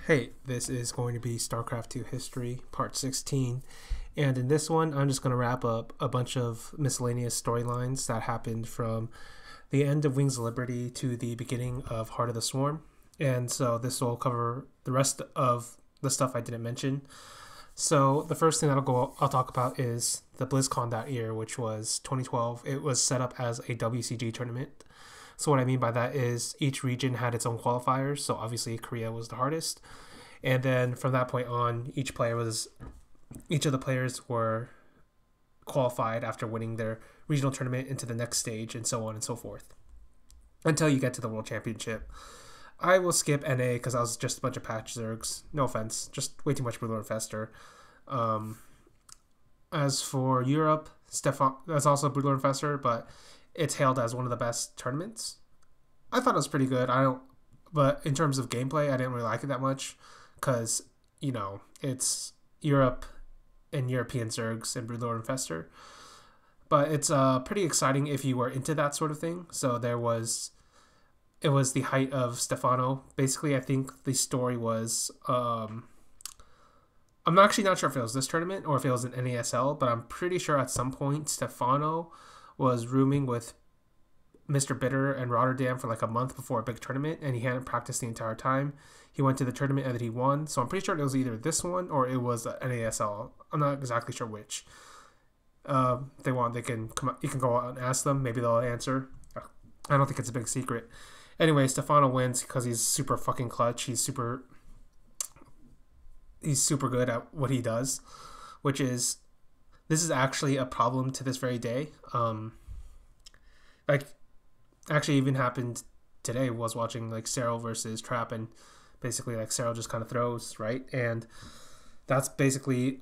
Hey, this is going to be StarCraft 2 History, Part 16. And in this one, I'm just going to wrap up a bunch of miscellaneous storylines that happened from the end of Wings of Liberty to the beginning of Heart of the Swarm. And so this will cover the rest of the stuff I didn't mention. So the first thing I'll talk about is the BlizzCon that year, which was 2012. It was set up as a WCG tournament. So what I mean by that is each region had its own qualifiers. So obviously Korea was the hardest. And then from that point on, each of the players were qualified after winning their regional tournament into the next stage, and so on and so forth, until you get to the World Championship. I will skip NA because I was just a bunch of patch zergs. No offense, just way too much Brutal Infestor. As for Europe, Stephano, that's also Brutal Infestor, but it's hailed as one of the best tournaments. I thought it was pretty good. But in terms of gameplay, I didn't really like it that much because, it's Europe and European Zergs and Brutal Infestor. But it's pretty exciting if you were into that sort of thing. So it was the height of Stephano. Basically, I think the story was, I'm actually not sure if it was this tournament or if it was an NASL, but I'm pretty sure at some point Stephano was rooming with Mr. Bitter and Rotterdam for like a month before a big tournament, and he hadn't practiced the entire time. He went to the tournament and then he won. So I'm pretty sure it was either this one or it was NASL. I'm not exactly sure which. If they want, they can come out, you can go out and ask them. Maybe they'll answer. I don't think it's a big secret. Anyway, Stephano wins because he's super fucking clutch. He's super good at what he does, which is, this is actually a problem to this very day. Actually even happened today. Was watching like Serral versus Trap, and basically like Serral just kind of throws, right? And that's basically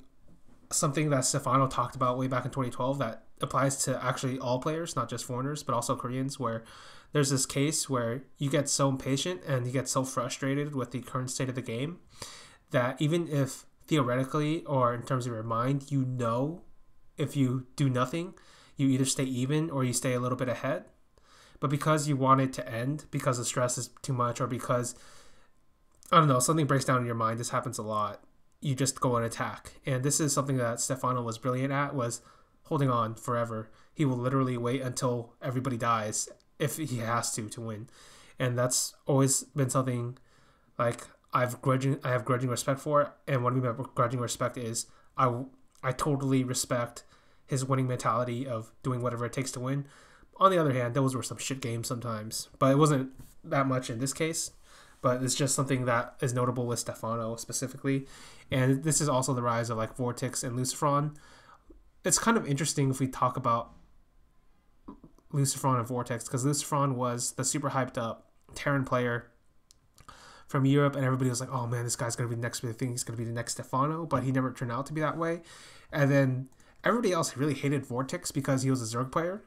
something that Stephano talked about way back in 2012 that applies to actually all players, not just foreigners, but also Koreans, where there's this case where you get so impatient and you get so frustrated with the current state of the game that even if theoretically or in terms of your mind, if you do nothing, you either stay even or you stay a little bit ahead. But because you want it to end, because the stress is too much, or because, I don't know, something breaks down in your mind, this happens a lot, you just go and attack. And this is something that Stephano was brilliant at, was holding on forever. He will literally wait until everybody dies if he has to win. And that's always been something like I have grudging respect for it. And what I mean by grudging respect is I totally respect his winning mentality of doing whatever it takes to win. On the other hand, those were some shit games sometimes, but it wasn't that much in this case. But it's just something that is notable with Stephano specifically. And this is also the rise of like Vortex and Lucifron. It's kind of interesting if we talk about Lucifron and Vortex, because Lucifron was the super hyped up Terran player from Europe, and everybody was like, oh man, this guy's going to be the next big thing. He's going to be the next Stephano, but he never turned out to be that way. And then everybody else really hated Vortex because he was a Zerg player.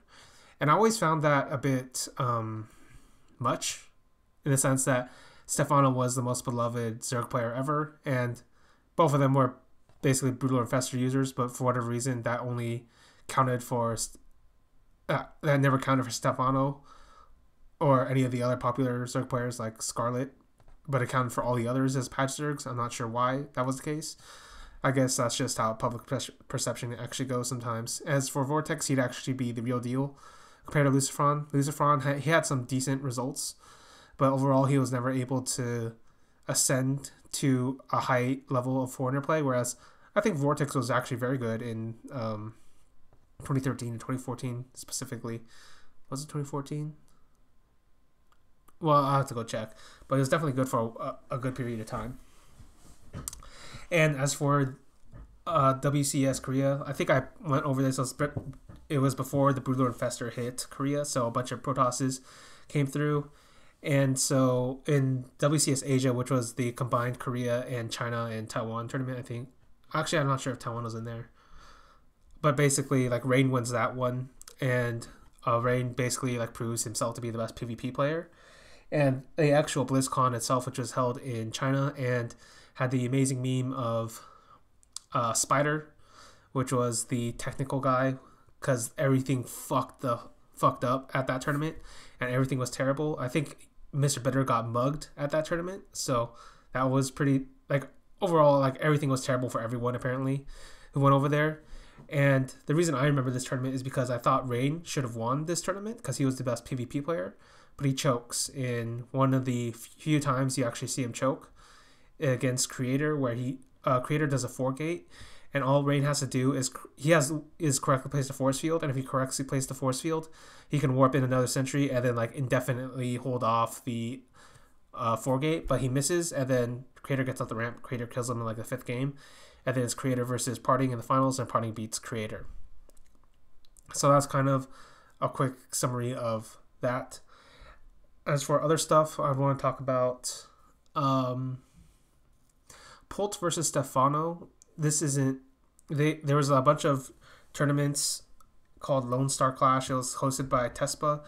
And I always found that a bit much, in the sense that Stephano was the most beloved Zerg player ever, and both of them were basically Brutal Infestor users, but for whatever reason, that only counted for, that never counted for Stephano or any of the other popular Zerg players like Scarlet, but it counted for all the others as patch Zergs. I'm not sure why that was the case. I guess that's just how public perception actually goes sometimes. As for Vortex, he'd actually be the real deal compared to Lucifron. Lucifron, he had some decent results, but overall he was never able to ascend to a high level of foreigner play, whereas I think Vortex was actually very good in 2013 and 2014 specifically. Was it 2014? Well, I'll have to go check, but it was definitely good for a good period of time. And as for WCS Korea, I think I went over this. It was before the Brutal Infestor hit Korea, so a bunch of Protosses came through. And so in WCS Asia, which was the combined Korea and China and Taiwan tournament, I think. Actually, I'm not sure if Taiwan was in there. But basically, like, Rain wins that one. And Rain basically like proves himself to be the best PvP player. And the actual BlizzCon itself, which was held in China, and had the amazing meme of Spider, which was the technical guy, because everything fucked up at that tournament, and everything was terrible. I think Mr. Bitter got mugged at that tournament, so that was pretty, like, overall, like, everything was terrible for everyone, apparently, who went over there. And the reason I remember this tournament is because I thought Rain should have won this tournament because he was the best PvP player, but he chokes in one of the few times you actually see him choke against Creator, where Creator does a 4-gate, and all Rain has to do is correctly place the force field, and if he correctly places the force field, he can warp in another sentry and then like indefinitely hold off the 4-gate, but he misses, and then Creator gets off the ramp. Creator kills him in like the 5th game, and then it's Creator versus Parting in the finals, and Parting beats Creator. So that's kind of a quick summary of that. As for other stuff, I want to talk about Polus versus Stephano. This isn't... There was a bunch of tournaments called Lone Star Clash. It was hosted by Tespa.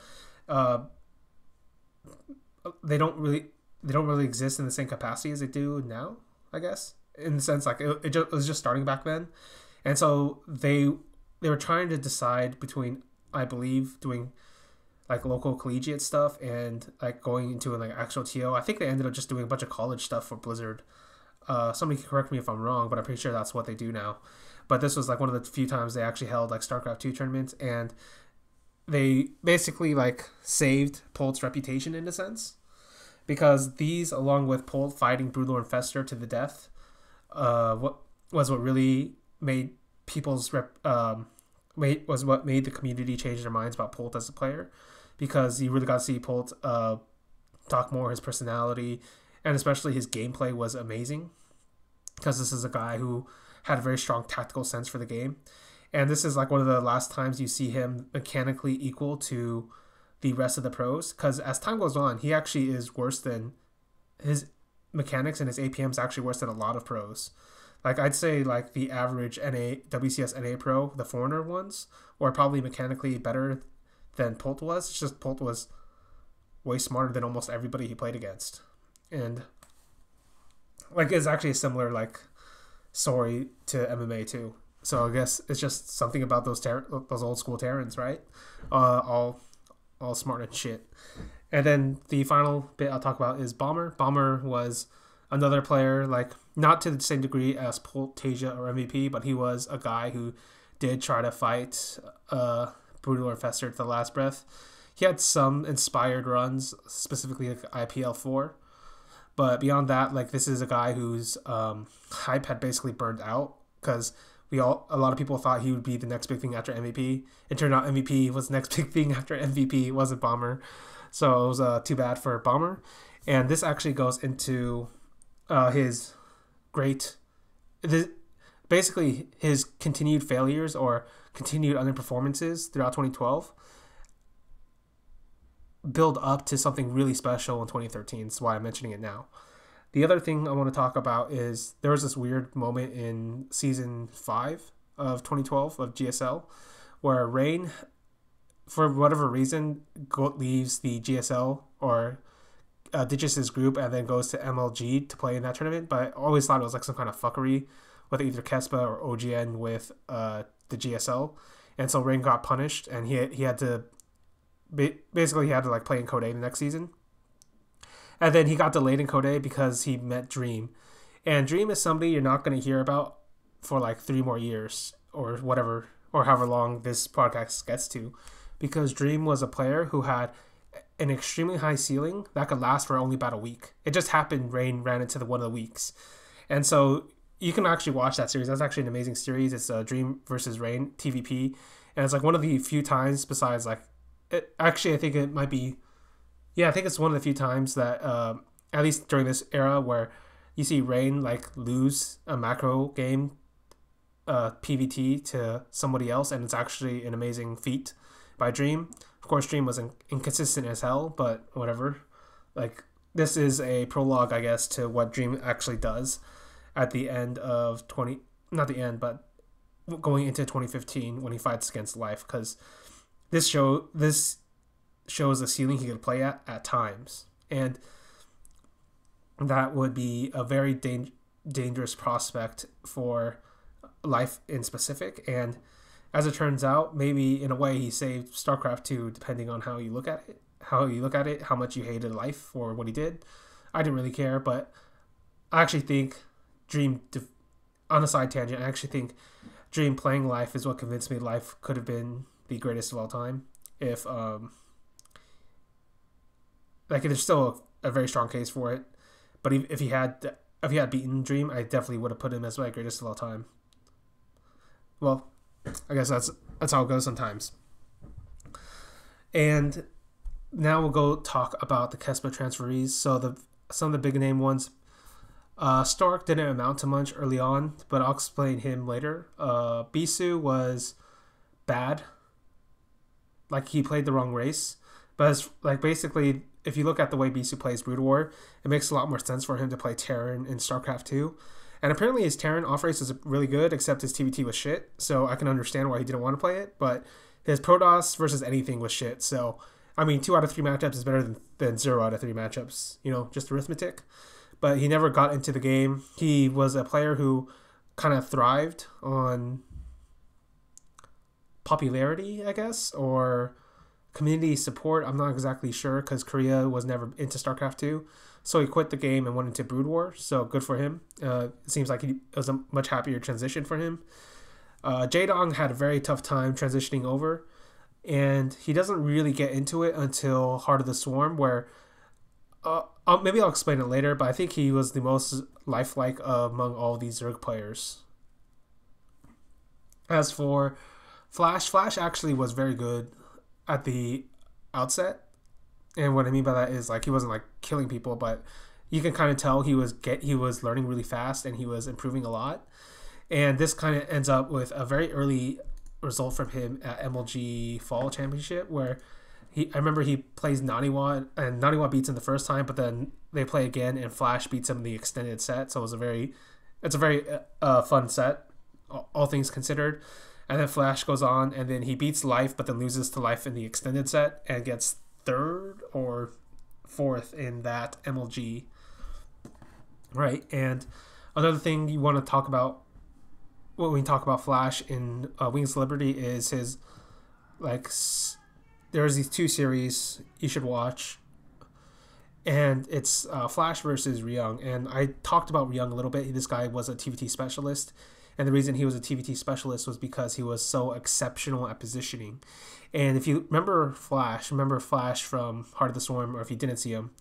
They don't really exist in the same capacity as they do now, I guess. In the sense, like, it was just starting back then. And so they were trying to decide between, I believe, doing like local collegiate stuff and like going into like actual TO. I think they ended up just doing a bunch of college stuff for Blizzard. Somebody can correct me if I'm wrong, but I'm pretty sure that's what they do now. But this was like one of the few times they actually held like StarCraft 2 tournaments, and they basically like saved Polus' reputation in a sense, because these, along with Polus fighting Broodlord and Fester to the death, what really made what made the community change their minds about Polus as a player, because you really got to see Polus talk more. His personality and especially his gameplay was amazing, because this is a guy who had a very strong tactical sense for the game, and this is like one of the last times you see him mechanically equal to the rest of the pros, because as time goes on, he actually is worse than his mechanics, and his APM is actually worse than a lot of pros. Like, I'd say like the average WCS NA pro, the foreigner ones, were probably mechanically better than Polus was. It's just Polus was way smarter than almost everybody he played against. And like, it's actually a similar like story to MMA too. So I guess it's just something about those old school Terrans, right? All smart and shit. And then the final bit I'll talk about is Bomber. Bomber was another player, like, not to the same degree as Tasia or MVP, but he was a guy who did try to fight Broodlord and Fester to the last breath. He had some inspired runs, specifically like IPL 4. But beyond that, like, this is a guy whose hype had basically burned out, because a lot of people thought he would be the next big thing after MVP. It turned out MVP was the next big thing after MVP. It wasn't Bomber. So it was too bad for Bomber. And this actually goes into his basically his continued failures or continued underperformances throughout 2012 build up to something really special in 2013. That's why I'm mentioning it now. The other thing I want to talk about is there was this weird moment in Season 5 of 2012 of GSL where Rain, for whatever reason, leaves the GSL or ditches his group and then goes to MLG to play in that tournament. But I always thought it was like some kind of fuckery with either Casper or OGN with the GSL. And so Rain got punished, and he had to like play in Code A the next season. And then he got delayed in Code A because he met Dream. And Dream is somebody you're not going to hear about for like 3 more years or whatever, or however long this podcast gets to. Because Dream was a player who had an extremely high ceiling that could last for only about a week. It just happened Rain ran into one of the weeks. And so you can actually watch that series. That's actually an amazing series. It's Dream versus Rain, TVP. And it's like one of the few times besides like... I think it might be... Yeah, I think it's one of the few times that, at least during this era, where you see Rain like lose a macro game PVT to somebody else, and it's actually an amazing feat by Dream. Of course, Dream was inconsistent as hell, but whatever. Like, this is a prologue, I guess, to what Dream actually does at the end of not the end, but going into 2015 when he fights against Life, because this shows the ceiling he could play at times, and that would be a very dangerous prospect for Life in specific. And as it turns out, maybe in a way he saved StarCraft 2, depending on how you look at it, how much you hated Life for what he did. I didn't really care, but I actually think Dream, on a side tangent, I actually think Dream playing Life is what convinced me Life could have been the greatest of all time. If like there's still a very strong case for it, but if he had beaten Dream, I definitely would have put him as my greatest of all time. Well, I guess that's how it goes sometimes. And now we'll go talk about the Casper transferees. So some of the big name ones. Stark didn't amount to much early on, but I'll explain him later. Bisu was bad. Like, he played the wrong race. But it's, like, basically, if you look at the way Bisu plays Brood War, it makes a lot more sense for him to play Terran in StarCraft 2. And apparently his Terran off-race is really good, except his TVT was shit. So I can understand why he didn't want to play it. But his Protoss versus anything was shit. So, I mean, 2 out of 3 matchups is better than 0 out of 3 matchups. You know, just arithmetic. But he never got into the game. He was a player who kind of thrived on popularity, I guess, or community support. I'm not exactly sure because Korea was never into StarCraft 2. So he quit the game and went into Brood War. So good for him. It seems like it was a much happier transition for him. Jaedong had a very tough time transitioning over. And he doesn't really get into it until Heart of the Swarm, where maybe I'll explain it later, but I think he was the most lifelike among all these Zerg players. As for Flash actually was very good at the outset. And what I mean by that is, like, he wasn't like killing people, but you can kind of tell he was learning really fast and he was improving a lot. And this kind of ends up with a very early result from him at MLG Fall Championship, where I remember he plays Naniwa, and Naniwa beats him the first time, but then they play again, and Flash beats him in the extended set. So it's a very fun set, all things considered. And then Flash goes on, and then he beats Life, but then loses to Life in the extended set, and gets 3rd or 4th in that MLG. Right, and another thing you want to talk about when we talk about Flash in Wings of Liberty is his, like, there's these 2 series you should watch, and it's Flash versus Ryung. And I talked about Ryung a little bit. This guy was a TVT specialist, and the reason he was a TVT specialist was because he was so exceptional at positioning. And if you remember Flash from Heart of the Swarm, or if you didn't see him,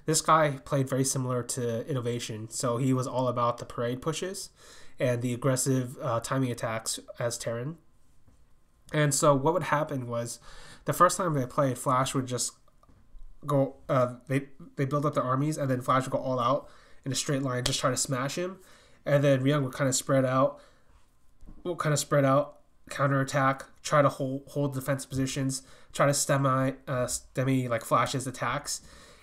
this guy played very similar to Innovation. So he was all about the parade pushes and the aggressive timing attacks as Terran. And so what would happen was, the first time they played, Flash would just go, they build up their armies, and then Flash would go all out in a straight line, just try to smash him. And then Ryung would kind of spread out, counterattack, try to hold defense positions, try to stemi like Flash's attacks.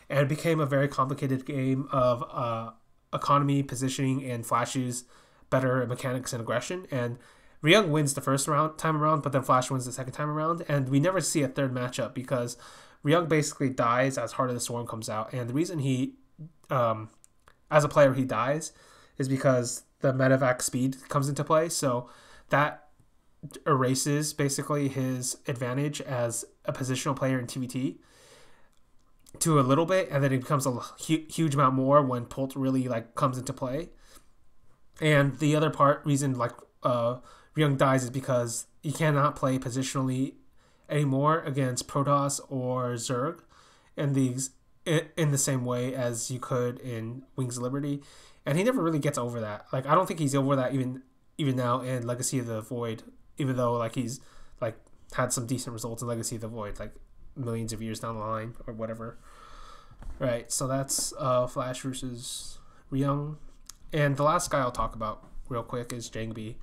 And it became a very complicated game of economy, positioning, and Flash's better mechanics and aggression. And Ryung wins the first time around, but then Flash wins the second time around. And we never see a third matchup because Ryung basically dies as Heart of the Swarm comes out. And the reason he, as a player, he dies is because the medevac speed comes into play. So that erases basically his advantage as a positional player in TVT to a little bit. And then it becomes a huge amount more when Pult really, like, comes into play. And the other reason, like, Ryung dies is because you cannot play positionally anymore against Protoss or Zerg in the same way as you could in Wings of Liberty. And he never really gets over that. Like, I don't think he's over that even now in Legacy of the Void, even though, like, he's, like, had some decent results in Legacy of the Void, like, millions of years down the line or whatever. Right, so that's Flash versus Ryung. And the last guy I'll talk about real quick is Jangbi.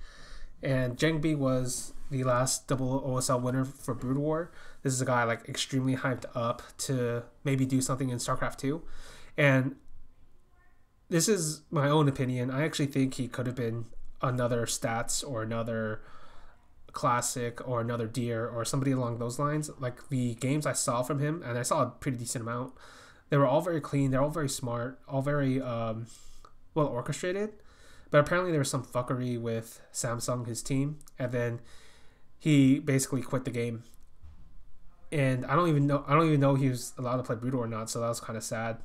And Jangbi was the last double OSL winner for Brood War. This is a guy, like, extremely hyped up to maybe do something in StarCraft 2. And this is my own opinion. I actually think he could have been another Stats or another Classic or another Deer or somebody along those lines. Like, the games I saw from him, and I saw a pretty decent amount, they were all very clean. They're all very smart, all very well orchestrated. But apparently there was some fuckery with Samsung, his team, and then he basically quit the game. And I don't even know he was allowed to play Brood or not, so that was kind of sad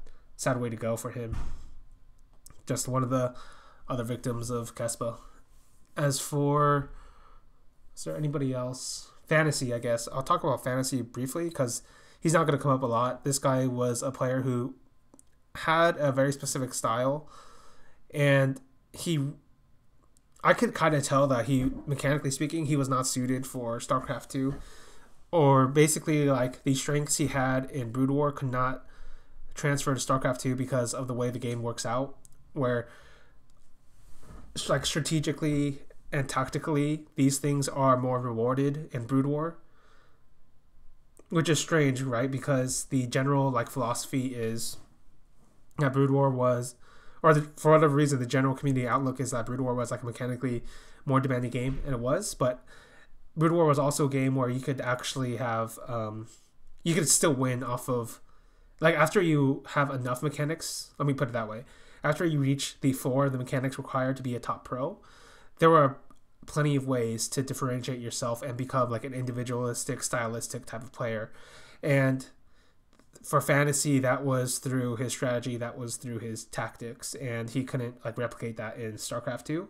way to go for him. just one of the other victims of Casper. As for, is there anybody else? Fantasy, I guess. I'll talk about Fantasy briefly because he's not going to come up a lot. This guy was a player who had a very specific style, and I could kind of tell that mechanically speaking, he was not suited for StarCraft 2, or basically like the strengths he had in Brood War could not transfer to StarCraft 2 because of the way the game works out, where like strategically and tactically these things are more rewarded in Brood War, which is strange, right? Because the general like philosophy is that Brood War was, for whatever reason, the general community outlook is that Brood War was like a mechanically more demanding game, and it was. But Brood War was also a game where you could actually have, you could still win off of, like after you have enough mechanics. Let me put it that way: after you reach the floor, the mechanics required to be a top pro, there were plenty of ways to differentiate yourself and become like an individualistic, stylistic type of player. And for Fantasy, that was through his strategy, that was through his tactics, and he couldn't like replicate that in StarCraft 2.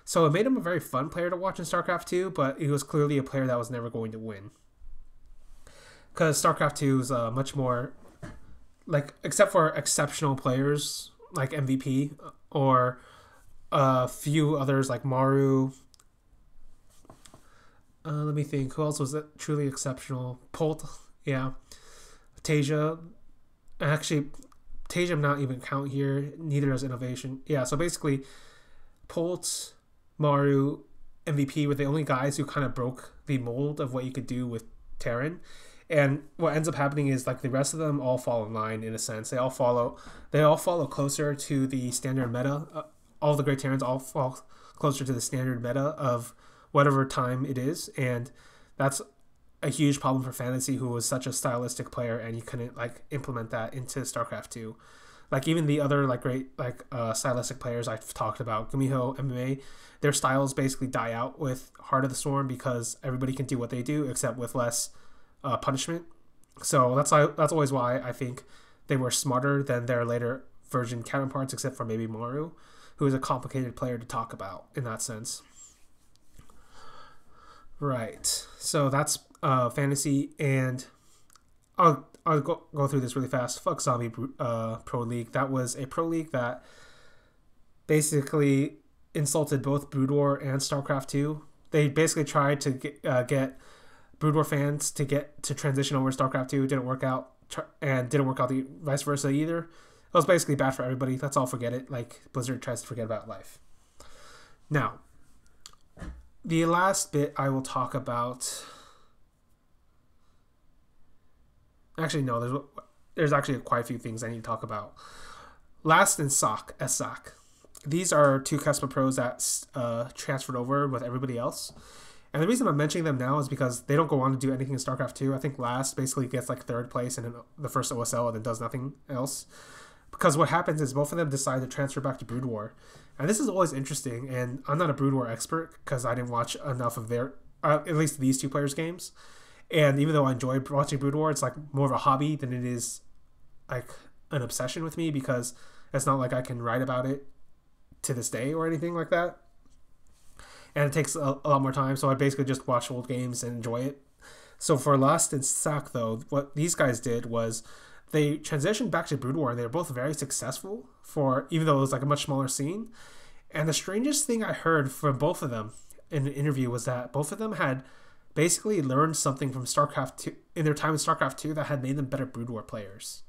So it made him a very fun player to watch in StarCraft 2, but he was clearly a player that was never going to win. Because StarCraft 2 is much more, like, except for exceptional players like MVP or a few others like Maru. Let me think. Who else was truly exceptional? Polt, yeah. Tasia. Actually, Tasia I'm not even count here. Neither does Innovation. Yeah, so basically, Polt, Maru, MVP were the only guys who kind of broke the mold of what you could do with Terran. And what ends up happening is like the rest of them all fall in line in a sense. They all follow closer to the standard meta. All the great Terrans all fall closer to the standard meta of whatever time it is, and that's a huge problem for Fantasy, who was such a stylistic player, and you couldn't like implement that into StarCraft 2. Like even the other like great like stylistic players I've talked about, Gumiho, MMA, their styles basically die out with Heart of the Storm because everybody can do what they do except with less punishment. So that's always why I think they were smarter than their later version counterparts, except for maybe Maru, who is a complicated player to talk about in that sense. Right. So that's Fantasy, and I'll go through this really fast. Fuck Zombie Pro League. That was a pro league that basically insulted both Brood War and StarCraft 2. They basically tried to get Brood War fans to transition over to StarCraft 2. It didn't work out, and didn't work out the vice versa either. It was basically bad for everybody. Let's all forget it. Like Blizzard tries to forget about life. Now, the last bit I will talk about. Actually, no. There's actually quite a few things I need to talk about. Last and SOC. These are two Casper pros that transferred over with everybody else. And the reason I'm mentioning them now is because they don't go on to do anything in StarCraft 2. I think Last basically gets like third place in the first OSL and then does nothing else. Because what happens is both of them decide to transfer back to Brood War. And this is always interesting, and I'm not a Brood War expert because I didn't watch enough of their, at least these two players' games. And even though I enjoy watching Brood War, it's like more of a hobby than it is like an obsession with me, because it's not like I can write about it to this day or anything like that. And it takes a lot more time, so I basically just watch old games and enjoy it. So for Lost and SOC, though, what these guys did was they transitioned back to Brood War, and they were both very successful, even though it was like a much smaller scene. And the strangest thing I heard from both of them in an interview was that both of them had basically learned something from StarCraft 2 in their time in StarCraft 2 that had made them better Brood War players.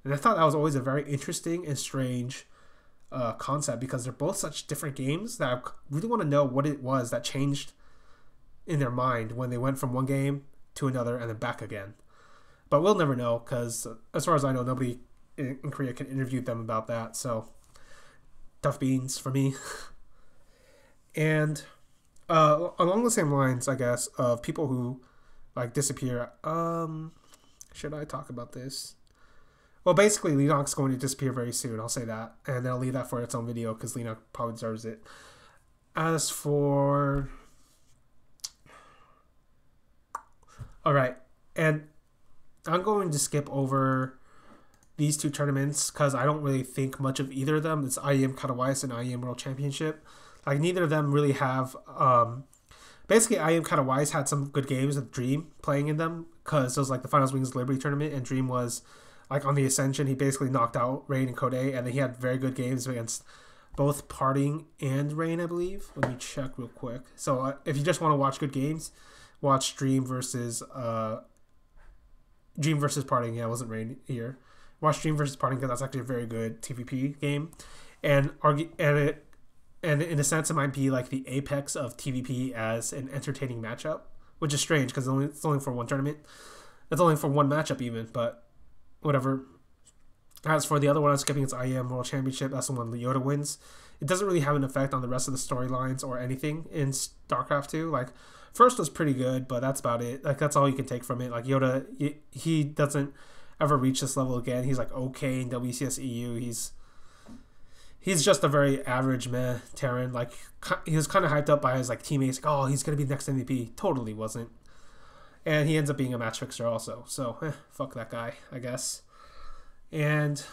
And I thought that was always a very interesting and strange concept, because they're both such different games that I really want to know what it was that changed in their mind when they went from one game to another and then back again. But we'll never know, because as far as I know, nobody in Korea can interview them about that. So tough beans for me. And along the same lines, I guess, of people who like disappear. Should I talk about this? Well, basically, Lennox is going to disappear very soon. I'll say that, and then I'll leave that for its own video because Lennox probably deserves it. As for, all right, and I'm going to skip over these two tournaments because I don't really think much of either of them. It's IEM Katowice and IEM World Championship. Like neither of them really have. Basically, IEM Katowice had some good games with Dream playing in them because it was like the Finals Wings Liberty tournament, and Dream was like on the ascension. He basically knocked out Rain and Code, and then he had very good games against both Parting and Rain, I believe. Let me check real quick. So if you just want to watch good games, watch Dream versus Parting. Yeah, it wasn't Rain here. Watch Dream versus Parting because that's actually a very good TVP game, and in a sense, it might be like the apex of TVP as an entertaining matchup, which is strange because it's only for one tournament. It's only for one matchup even, but whatever. As for the other one I'm skipping, it's IEM World Championship. That's the one Yoda wins. It doesn't really have an effect on the rest of the storylines or anything in StarCraft 2. Like, first was pretty good, but that's about it. Like, that's all you can take from it. Like, Yoda, he doesn't ever reach this level again. He's like okay in WCS EU. He's just a very average meh Terran. Like, he was kind of hyped up by his like teammates. Like, oh, he's gonna be the next MVP. Totally wasn't. And he ends up being a match fixer also. So, fuck that guy, I guess. And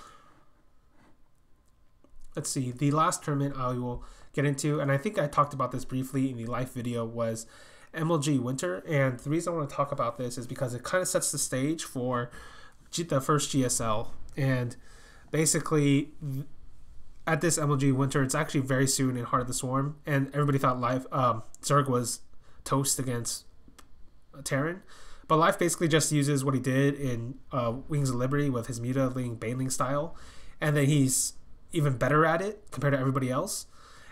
let's see. The last tournament I will get into, and I think I talked about this briefly in the live video, was MLG Winter. And the reason I want to talk about this is because it kind of sets the stage for the first GSL. And basically, at this MLG Winter, it's actually very soon in Heart of the Swarm, and everybody thought Zerg was toast against Terran. But Life basically just uses what he did in Wings of Liberty with his mutating Baneling style, and then he's even better at it compared to everybody else.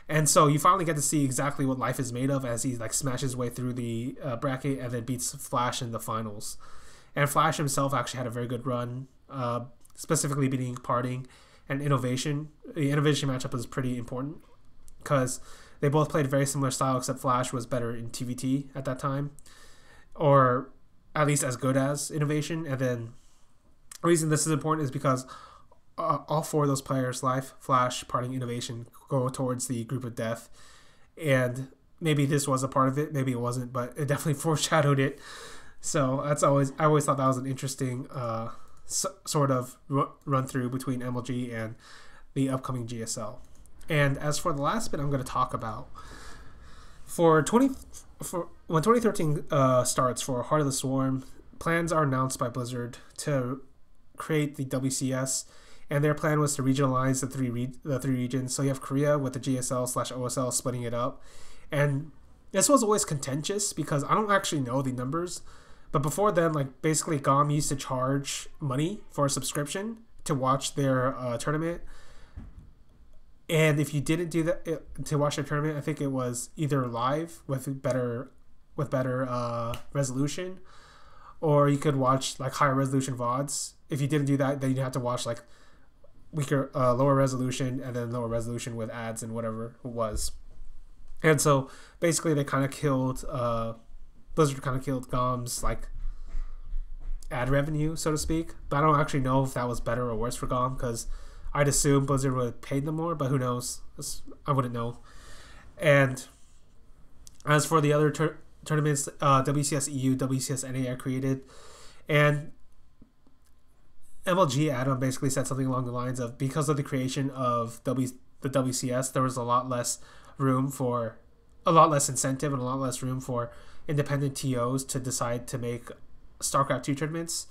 And so you finally get to see exactly what Life is made of as he like smashes his way through the bracket and then beats Flash in the finals. And Flash himself actually had a very good run, specifically beating Parting and Innovation. The Innovation matchup was pretty important because they both played a very similar style, except Flash was better in TVT at that time, or at least as good as Innovation. And then the reason this is important is because all four of those players, Life, Flash, Parting, Innovation, go towards the group of death. And maybe this was a part of it, maybe it wasn't, but it definitely foreshadowed it. So I always thought that was an interesting sort of run through between MLG and the upcoming GSL. And as for the last bit I'm going to talk about, when 2013 starts for Heart of the Swarm, plans are announced by Blizzard to create the WCS, and their plan was to regionalize the three regions. So you have Korea with the GSL/OSL splitting it up, and this was always contentious because I don't actually know the numbers, but before then, like basically GOM used to charge money for a subscription to watch their tournament. And if you didn't do that to watch the tournament, I think it was either live with better resolution, or you could watch like higher resolution VODs. If you didn't do that, then you'd have to watch like weaker, lower resolution, and then lower resolution with ads and whatever it was. And so basically, they kind of killed Blizzard kind of killed GOM's like ad revenue, so to speak. But I don't actually know if that was better or worse for GOM because I'd assume Blizzard would have paid them more, but who knows? I wouldn't know. And as for the other tournaments, WCS EU, WCS NA are created, and MLG Adam basically said something along the lines of, because of the creation of the WCS, there was a lot less incentive and a lot less room for independent TOs to decide to make StarCraft 2 tournaments.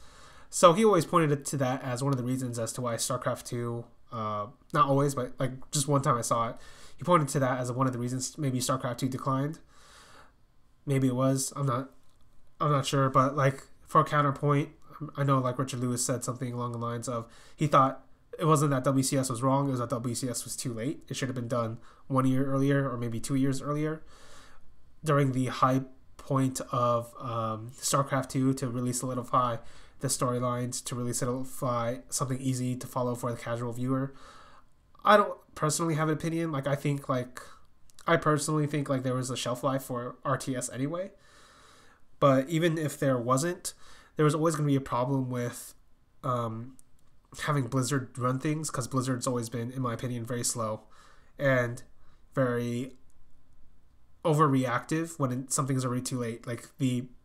So he always pointed to that as one of the reasons as to why StarCraft 2, not always, but like just one time I saw it, he pointed to that as one of the reasons maybe StarCraft 2 declined. Maybe it was. I'm not sure, but like for a counterpoint, I know like Richard Lewis said something along the lines of he thought it wasn't that WCS was wrong, it was that WCS was too late. It should have been done 1 year earlier or maybe 2 years earlier during the high point of StarCraft 2 to really solidify the storylines, to really solidify something easy to follow for the casual viewer. I don't personally have an opinion. Like I personally think like there was a shelf life for RTS anyway. But even if there wasn't, there was always going to be a problem with having Blizzard run things, because Blizzard's always been, in my opinion, very slow and very overreactive when something's already too late. Like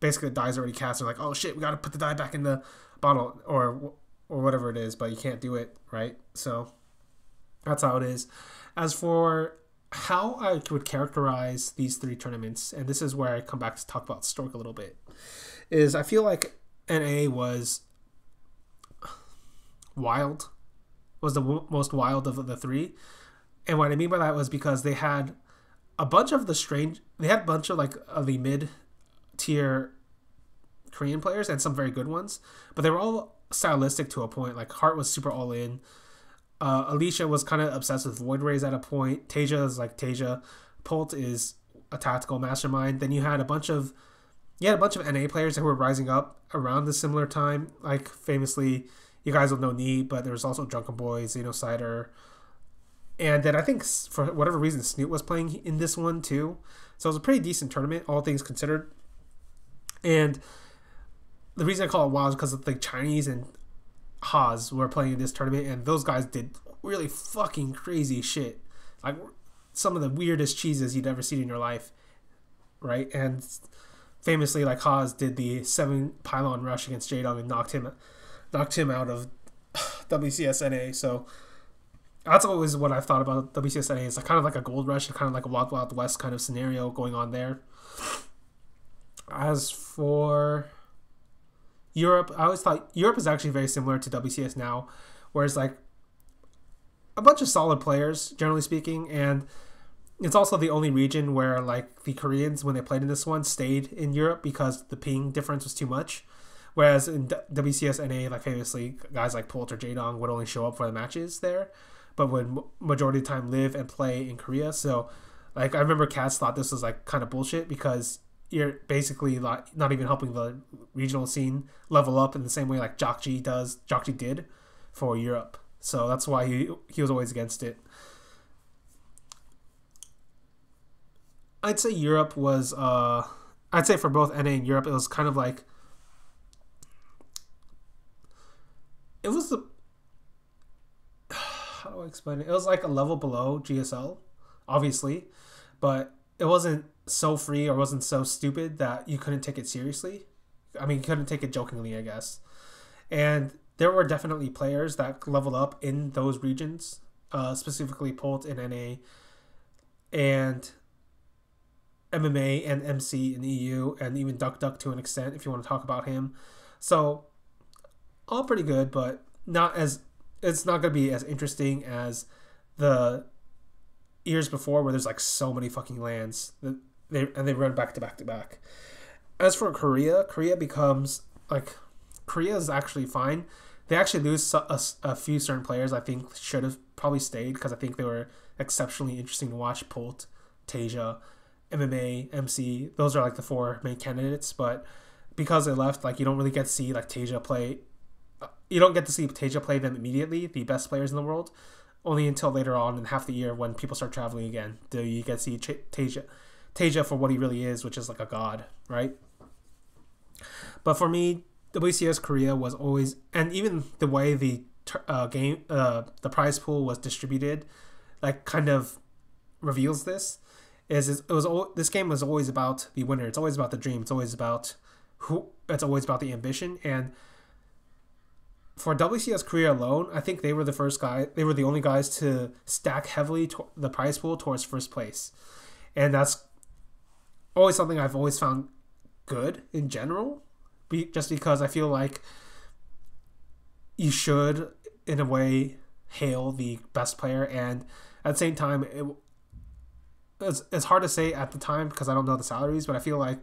basically the die's already cast, and like, oh shit, we got to put the die back in the bottle, or or whatever it is, but you can't do it, right? So that's how it is. As for how I would characterize these three tournaments, and this is where I come back to talk about Stork a little bit, is I feel like NA was wild, was the most wild of the three. And what I mean by that was because they had a bunch of like the mid tier Korean players and some very good ones, but they were all stylistic to a point. Like Hart was super all in. Alicia was kind of obsessed with Void Rays at a point. Tasia is like Tasia. Polt is a tactical mastermind. Then you had a bunch of NA players that were rising up around the similar time. Like famously, you guys will know Knee, but there was also Drunken Boy, Xenocider. And then I think for whatever reason, Snoot was playing in this one too. So it was a pretty decent tournament, all things considered. And the reason I call it wild is because the Chinese and HotS were playing in this tournament, and those guys did really fucking crazy shit. Like some of the weirdest cheeses you'd ever seen in your life, right? And famously, like HotS did the 7 pylon rush against Jadong and knocked him out of WCS NA. So that's always what I've thought about WCS NA. It's like kind of like a gold rush, kind of like a Wild Wild West kind of scenario going on there. As for Europe, I always thought Europe is actually very similar to WCS now, whereas like a bunch of solid players, generally speaking, and it's also the only region where like the Koreans, when they played in this one, stayed in Europe because the ping difference was too much. Whereas in WCS NA, like famously, guys like Polt or Jadong would only show up for the matches there, but would majority of the time live and play in Korea. So like I remember Cats thought this was like kind of bullshit because you're basically like not even helping the regional scene level up in the same way like Jockji did for Europe. So that's why he was always against it. I'd say Europe was I'd say for both NA and Europe it was kind of like it was the how do I explain it? It was like a level below GSL, obviously, but it wasn't so free or wasn't so stupid that you couldn't take it seriously. I mean, you couldn't take it jokingly, I guess. And there were definitely players that leveled up in those regions, specifically Polt in NA and MMA and MC in EU, and even Duck Duck to an extent, if you want to talk about him. So, all pretty good, but it's not going to be as interesting as the years before where there's like so many fucking lands they run back to back to back. As for Korea becomes like Korea is actually fine. They actually lose a few certain players I think should have probably stayed because I think they were exceptionally interesting to watch. Polt, Tasia, MMA, MC, those are like the 4 main candidates, but because they left, like you don't really get to see like Tasia play. You don't get to see Tasia play them immediately, the best players in the world, only until later on in half the year when people start traveling again do you get to see Tasia for what he really is, which is like a god, right? But for me, WCS Korea was always, and even the way the prize pool was distributed, like kind of reveals this. This game was always about the winner. It's always about the dream. It's always about the ambition. And for WCS Korea alone, I think they were the only guys to stack heavily the prize pool towards first place. And that's always something I've always found good in general, just because I feel like you should, in a way, hail the best player. And at the same time, it's hard to say at the time because I don't know the salaries, but I feel like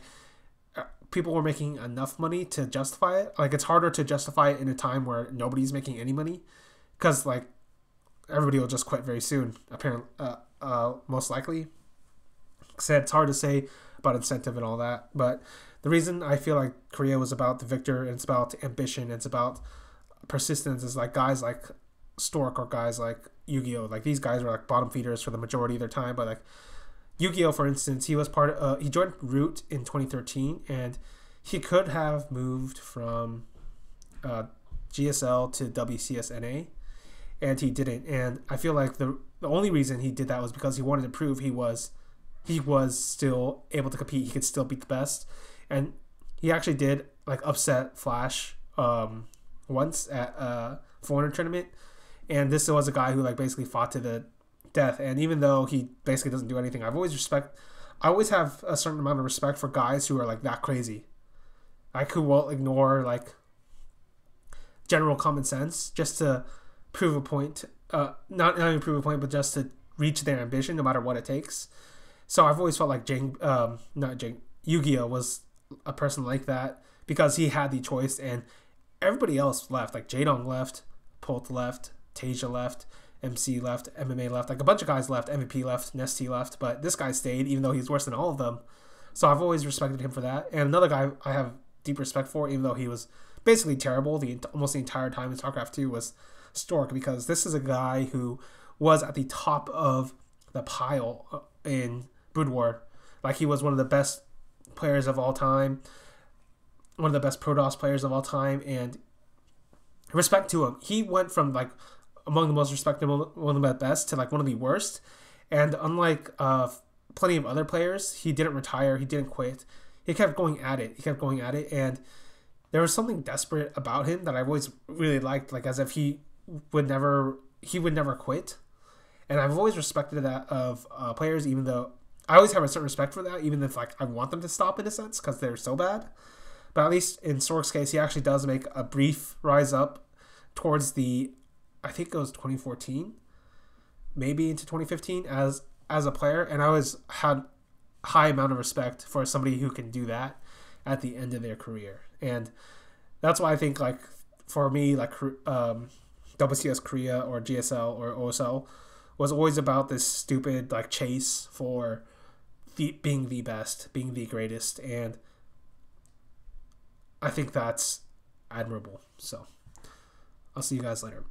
people were making enough money to justify it. Like it's harder to justify it in a time where nobody's making any money because like everybody will just quit very soon, apparently, most likely. So it's hard to say about incentive and all that, but the reason I feel like Korea was about the victor and it's about ambition, it's about persistence, is like guys like Stork or guys like Yu-Gi-Oh! Like these guys were like bottom feeders for the majority of their time, but like Yu-Gi-Oh! For instance, he joined Root in 2013, and he could have moved from GSL to WCS NA, and he didn't. And I feel like the only reason he did that was because he wanted to prove he was still able to compete. He could still beat the best, and he actually did like upset Flash once at a foreigner tournament, and this was a guy who like basically fought to the death. And even though he basically doesn't do anything, I always have a certain amount of respect for guys who are like that crazy. I could well ignore like general common sense just to prove a point. Not even prove a point, but just to reach their ambition, no matter what it takes. So I've always felt like Yu-Gi-Oh was a person like that because he had the choice, and everybody else left. Like Jadong left, Polt left, Tasia left, MC left, MMA left. Like a bunch of guys left, MVP left, Nesty left, but this guy stayed even though he's worse than all of them. So I've always respected him for that. And another guy I have deep respect for, even though he was basically terrible almost the entire time in StarCraft 2, was Stork, because this is a guy who was at the top of the pile in Brood War. Like, he was one of the best players of all time, one of the best Protoss players of all time, and respect to him. He went from like among the most respectable, one of the best, to like one of the worst. And unlike plenty of other players, he didn't retire, he didn't quit. He kept going at it, and there was something desperate about him that I've always really liked, like as if he would never quit. And I've always respected that of players, even though I always have a certain respect for that, even if like I want them to stop in a sense because they're so bad. But at least in Stork's case, he actually does make a brief rise up towards I think it was 2014, maybe into 2015 as a player, and I always had high amount of respect for somebody who can do that at the end of their career. And that's why I think, like, for me, like WCS Korea or GSL or OSL was always about this stupid like chase for being the best, being the greatest, and I think that's admirable. So I'll see you guys later.